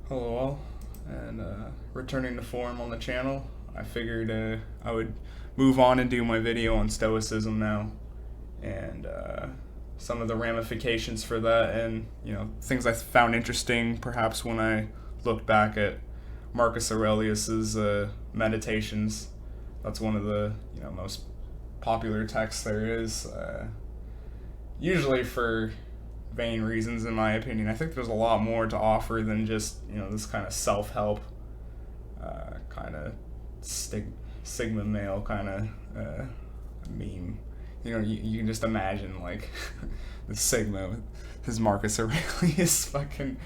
Hello all, and returning to form on the channel. I figured I would move on and do my video on Stoicism now, and some of the ramifications for that, and things I found interesting, perhaps when I looked back at Marcus Aurelius's Meditations. That's one of the most popular texts there is. Usually for vain reasons, in my opinion. I think there's a lot more to offer than just this kind of self-help, kind of sigma male kind of meme. You can just imagine like the Sigma with his Marcus Aurelius fucking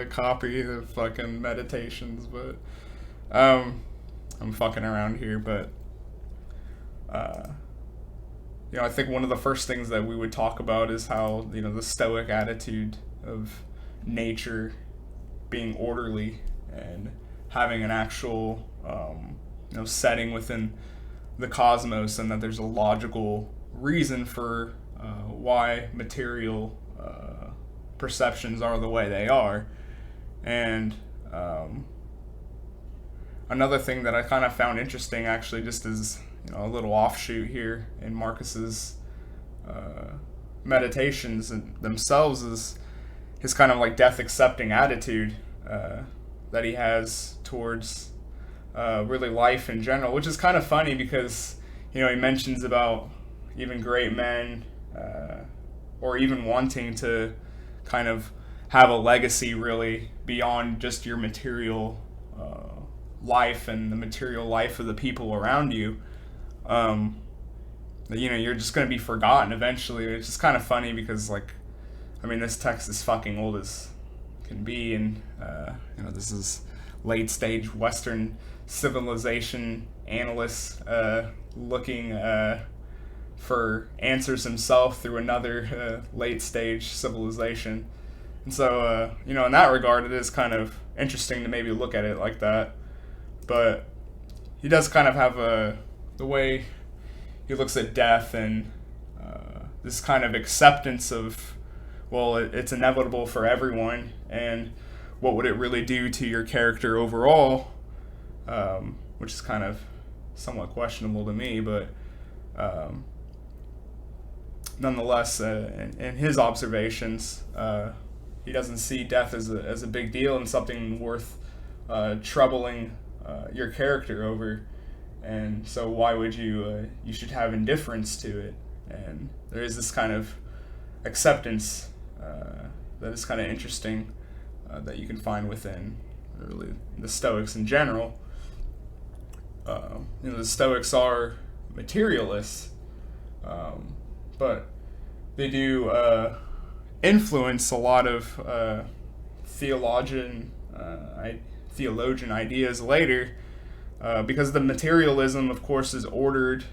copy of fucking Meditations, but I'm fucking around here, but I think one of the first things that we would talk about is how the Stoic attitude of nature being orderly and having an actual setting within the cosmos, and that there's a logical reason for why material perceptions are the way they are. And another thing that I kind of found interesting, actually, just as a little offshoot here in Marcus's meditations themselves, is his kind of like death accepting attitude that he has towards really life in general, which is kind of funny because he mentions about even great men or even wanting to kind of have a legacy really beyond just your material life and the material life of the people around you. You're just going to be forgotten eventually. It's just kind of funny because, this text is fucking old as can be, and this is late stage Western civilization analyst looking for answers himself through another late stage civilization. And so, in that regard, it is kind of interesting to maybe look at it like that. But he does kind of have the way he looks at death and this kind of acceptance of, well, it's inevitable for everyone, and what would it really do to your character overall, which is kind of somewhat questionable to me, but nonetheless, in his observations, he doesn't see death as a big deal and something worth troubling your character over. And so why would you should have indifference to it. And there is this kind of acceptance that is kind of interesting that you can find within really the Stoics in general. The Stoics are materialists, but they do influence a lot of theologian ideas later, because the materialism, of course, is ordered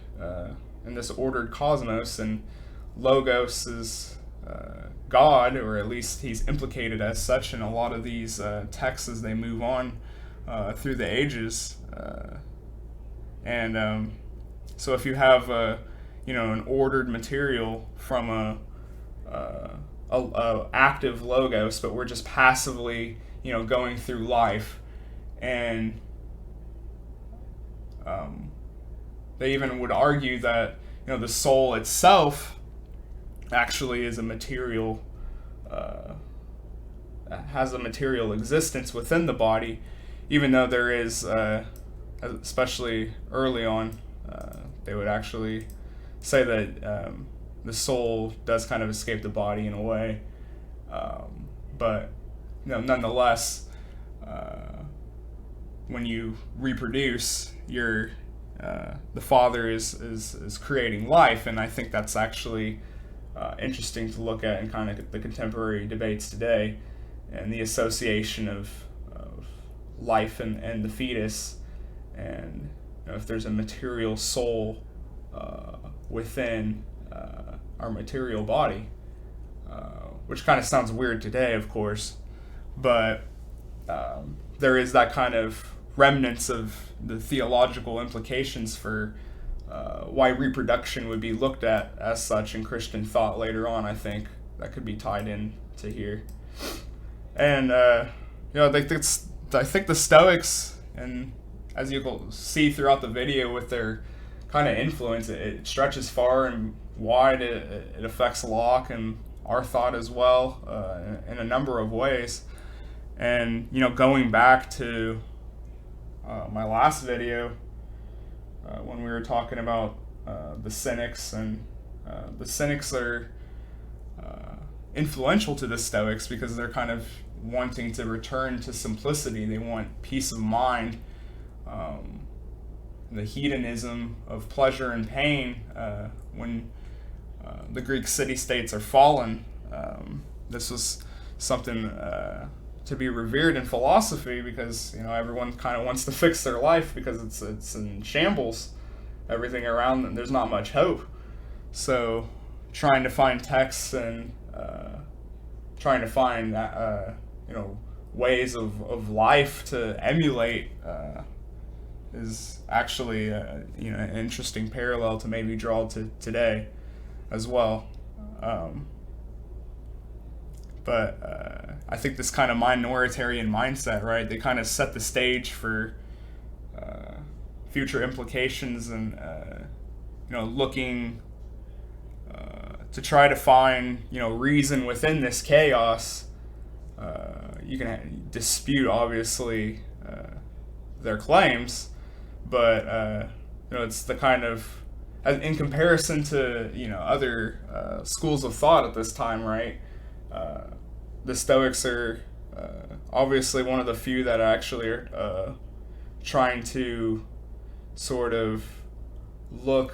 in this ordered cosmos, and Logos is God, or at least he's implicated as such in a lot of these texts as they move on through the ages. So if you have an ordered material from a active Logos, but we're just passively going through life, and they even would argue that the soul itself actually is a material, has a material existence within the body, even though there is, especially early on, they would actually say that the soul does kind of escape the body in a way, but nonetheless, when you reproduce, you're the Father is creating life, and I think that's actually interesting to look at in kind of the contemporary debates today, and the association of life and the fetus, and if there's a material soul within our material body, which kind of sounds weird today, of course, but there is that kind of remnants of the theological implications for why reproduction would be looked at as such in Christian thought later on. I think that could be tied in to here. And I think the Stoics, and as you will see throughout the video with their kind of influence, it stretches far and wide. It affects Locke and our thought as well, in a number of ways. And going back to my last video, when we were talking about the Cynics, and the Cynics are influential to the Stoics because they're kind of wanting to return to simplicity. They want peace of mind, the hedonism of pleasure and pain when the Greek city-states are fallen. This was something to be revered in philosophy because everyone kind of wants to fix their life because it's in shambles. Everything around them, there's not much hope. So trying to find texts and trying to find ways of life to emulate is actually an interesting parallel to maybe draw to today as well. But I think this kind of minoritarian mindset, right? They kind of set the stage for future implications and looking to try to find reason within this chaos. You can dispute obviously their claims, but it's the kind of, in comparison to other schools of thought at this time, right? The Stoics are obviously one of the few that actually are trying to sort of look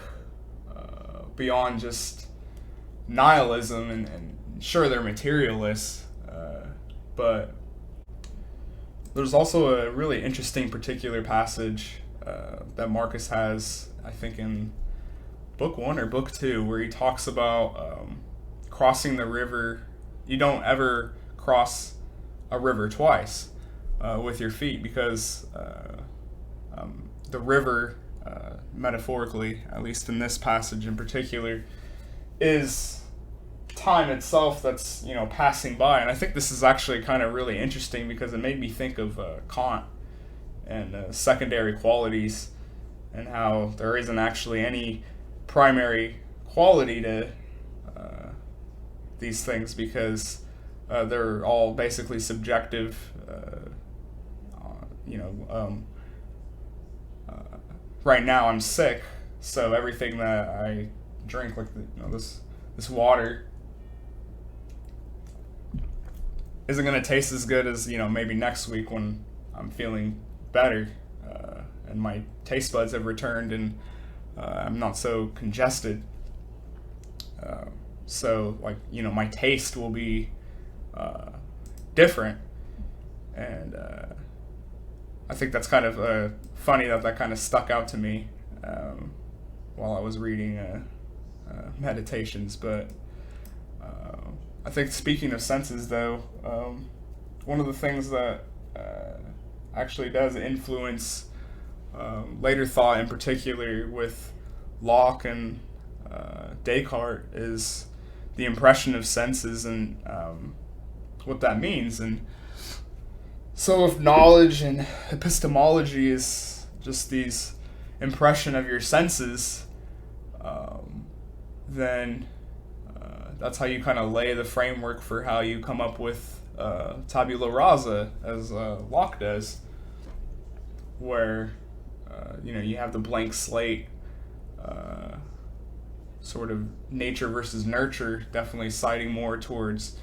beyond just nihilism, and sure, they're materialists, but there's also a really interesting particular passage that Marcus has, I think, in book 1 or book 2, where he talks about crossing the river. You don't ever cross a river twice with your feet, because the river, metaphorically, at least in this passage in particular, is time itself that's passing by. And I think this is actually kind of really interesting because it made me think of Kant and secondary qualities, and how there isn't actually any primary quality to these things, because they're all basically subjective. Right now I'm sick, so everything that I drink, like this water, isn't going to taste as good as maybe next week when I'm feeling better, and my taste buds have returned and I'm not so congested. So my taste will be different, and I think that's kind of funny that kind of stuck out to me while I was reading Meditations. But I think, speaking of senses, though, one of the things that actually does influence later thought, in particular with Locke and Descartes, is the impression of senses and what that means. And so if knowledge and epistemology is just these impression of your senses, then that's how you kind of lay the framework for how you come up with tabula rasa, as Locke does, where you have the blank slate, sort of nature versus nurture, definitely siding more towards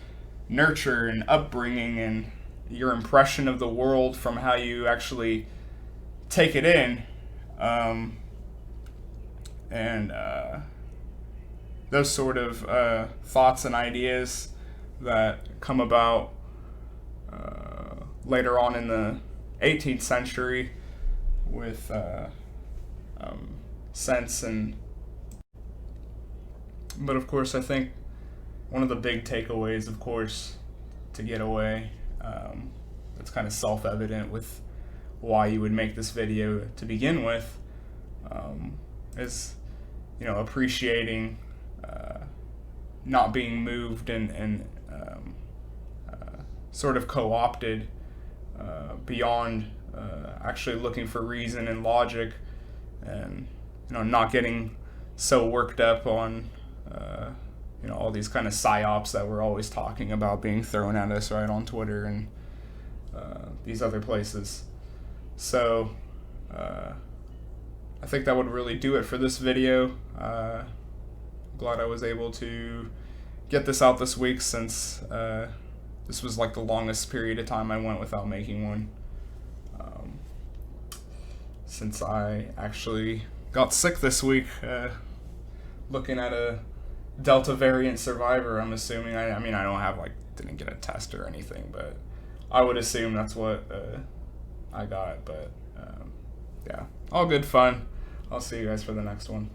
nurture and upbringing and your impression of the world from how you actually take it in, and those sort of thoughts and ideas that come about later on in the 18th century with sense. But of course, I think one of the big takeaways, of course, to get away, that's kind of self-evident with why you would make this video to begin with, is appreciating not being moved and sort of co-opted beyond actually looking for reason and logic, and not getting so worked up on all these kind of psyops that we're always talking about being thrown at us right on Twitter and these other places. So I think that would really do it for this video. Glad I was able to get this out this week, since this was like the longest period of time I went without making one, since I actually got sick this week, looking at a Delta variant survivor. I'm assuming, I mean, I don't have, didn't get a test or anything, but I would assume that's what I got. But yeah, all good fun. I'll see you guys for the next one.